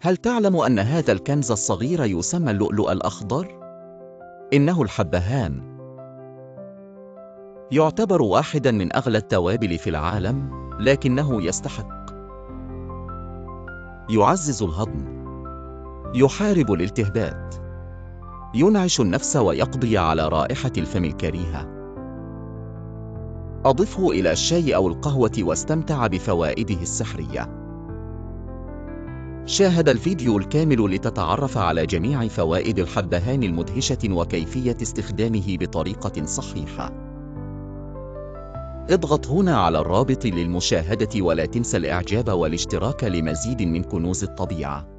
هل تعلم أن هذا الكنز الصغير يسمى اللؤلؤ الأخضر؟ إنه الحبهان. يعتبر واحداً من أغلى التوابل في العالم، لكنه يستحق. يعزز الهضم، يحارب الالتهابات، ينعش النفس ويقضي على رائحة الفم الكريهة. أضفه إلى الشاي أو القهوة واستمتع بفوائده السحرية. شاهد الفيديو الكامل لتتعرف على جميع فوائد الحبهان المدهشة وكيفية استخدامه بطريقة صحيحة. اضغط هنا على الرابط للمشاهدة ولا تنسى الإعجاب والاشتراك لمزيد من كنوز الطبيعة.